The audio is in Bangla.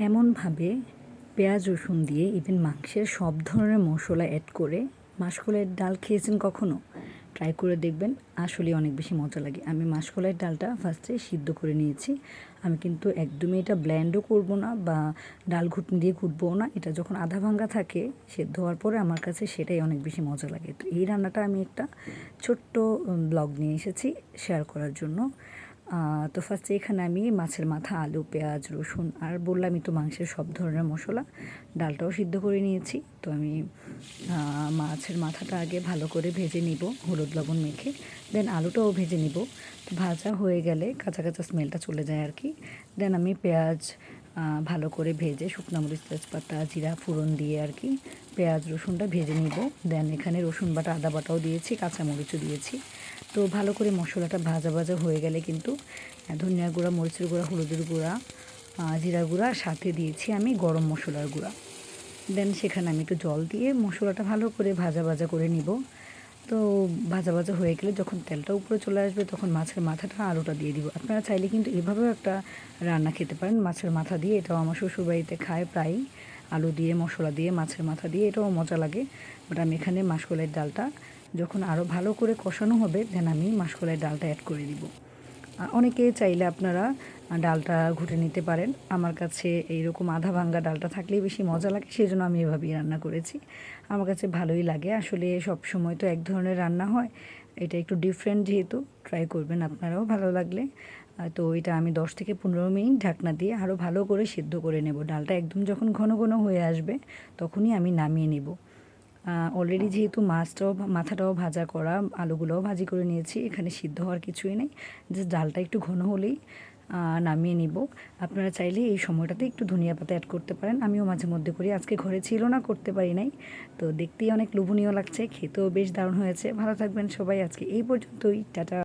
এমনভাবে পেঁয়াজ রসুন দিয়ে ইভেন মাংসের সব ধরনের মশলা অ্যাড করে মাসকলাইয়ের ডাল খেয়েছেন কখনো? ট্রাই করে দেখবেন, আসলেই অনেক বেশি মজা লাগে। আমি মাসকলাইয়ের ডালটা ফার্স্টে সিদ্ধ করে নিয়েছি। আমি কিন্তু একদমই এটা ব্লেন্ডও করব না বা ডাল ঘুটনি দিয়ে ঘুটবও না। এটা যখন আধা ভাঙ্গা থাকে সেদ্ধ হওয়ার পরে আমার কাছে সেটাই অনেক বেশি মজা লাগে। তো এই রান্নাটা আমি একটা ছোট্ট ব্লগ নিয়ে এসেছি শেয়ার করার জন্য। তো ফার্স্টে এখানে আমি মাছের মাথা, আলু, পেঁয়াজ, রসুন আর বললামই তো মাংসের সব ধরনের মশলা, ডালটাও সিদ্ধ করে নিয়েছি। তো আমি মাছের মাথাটা আগে ভালো করে ভেজে নিব হলুদ লবণ মেখে, দেন আলুটাও ভেজে নিব। তো ভাজা হয়ে গেলে কাঁচা কাঁচা স্মেলটা চলে যায় আর কি। দেন আমি পেঁয়াজ ভালো করে ভেজে শুকনো মরিচ, তেজপাতা, জিরা ফোড়ন দিয়ে আর কি পেঁয়াজ রসুনটা ভেজে নিব। দেন এখানে রসুন বাটা, আদা বাটাও দিয়েছি, কাঁচামরিচও দিয়েছি। তো ভালো করে মশলাটা ভাজা ভাজা হয়ে গেলে কিন্তু ধনিয়ার গুঁড়া, মরিচের গুঁড়া, হলুদের গুঁড়া, জিরা গুঁড়া, সাথে দিয়েছি আমি গরম মশলার গুঁড়া। দেন সেখানে আমি একটু জল দিয়ে মশলাটা ভালো করে ভাজা ভাজা করে নিব। তো ভাজা ভাজা হয়ে গেলে যখন তেলটা উপরে চলে আসবে তখন মাছের মাথাটা, আলুটা দিয়ে দিব। আপনারা চাইলে কিন্তু এভাবেও একটা রান্না খেতে পারেন মাছের মাথা দিয়ে। এটাও আমার শ্বশুরবাড়িতে খায় প্রায়, আলু দিয়ে মশলা দিয়ে মাছের মাথা দিয়ে, এটাও মজা লাগে। বাট আমি এখানে মাসকলাইয়ের ডালটা যখন আরও ভালো করে কষানো হবে দেন আমি মাসকলাইয়ের ডালটা অ্যাড করে দিব। অনেকে চাইলে আপনারা ডালটা ঘুটে নিতে পারেন। আমার কাছে এইরকম আধা ভাঙ্গা ডালটা থাকলেই বেশি মজা লাগে, সেই জন্য আমি এভাবেই রান্না করেছি। আমার কাছে ভালোই লাগে। আসলে সব সময় তো এক ধরনের রান্না হয়, এটা একটু ডিফারেন্ট, যেহেতু ট্রাই করবেন আপনারাও ভালো লাগলে। তো এটা আমি 10 থেকে 15 মিনিট ঢাকনা দিয়ে আরও ভালো করে সিদ্ধ করে নেব। ডালটা একদম যখন ঘন ঘন হয়ে আসবে তখনই আমি নামিয়ে নেব। অলরেডি যেহেতু মাছটাও, মাথাটাও ভাজা করা, আলুগুলোও ভাজি করে নিয়েছি, এখানে সিদ্ধ হওয়ার কিছুই নেই। জাস্ট ডালটা একটু ঘন হলেই নামিয়ে নিব। আপনারা চাইলে এই সময়টাতে একটু ধনিয়া পাতা অ্যাড করতে পারেন। আমিও মাঝে মধ্যে করি, আজকে ঘরে ছিল না, করতে পারি নাই। তো দেখতেই অনেক লোভনীয় লাগছে, খেতেও বেশ দারুণ হয়েছে। ভালো থাকবেন সবাই, আজকে এই পর্যন্তই, টাটা।